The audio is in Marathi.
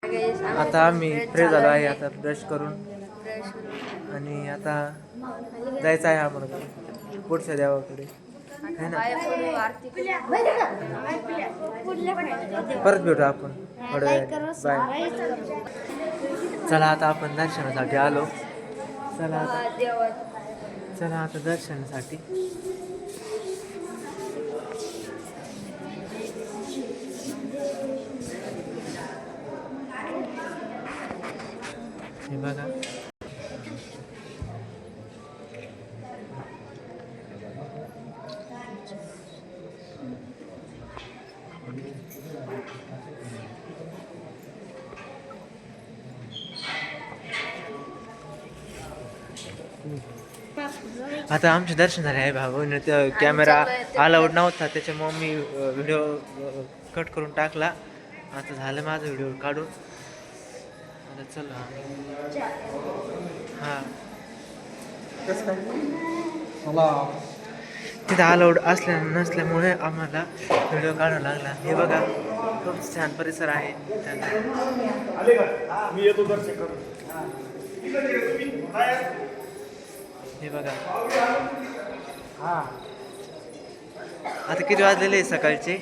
आता आम्ही फ्रेश झालो आहे, आता ब्रश करून आणि आता जायचं आहे आम्हाला पुढच्या देवाकडे है ना. परत भेटू आपण थोड्या वेळाने. बाय. चला आता आपण दर्शनासाठी आलो. चला आता दर्शनासाठी. हे बघा आता आमचे दर्शन झाले आहे भाऊ. कॅमेरा अलाउड नव्हता त्याच्यामुळे मी व्हिडिओ कट करून टाकला. आता झालं माझं व्हिडिओ काढून. आता चला हां तिथं अलाउड नसल्यामुळे आम्हाला व्हिडिओ काढावा लागला. हे बघा खूप छान परिसर आहे. हे बघा आता किती वाजलेले आहे सकाळचे.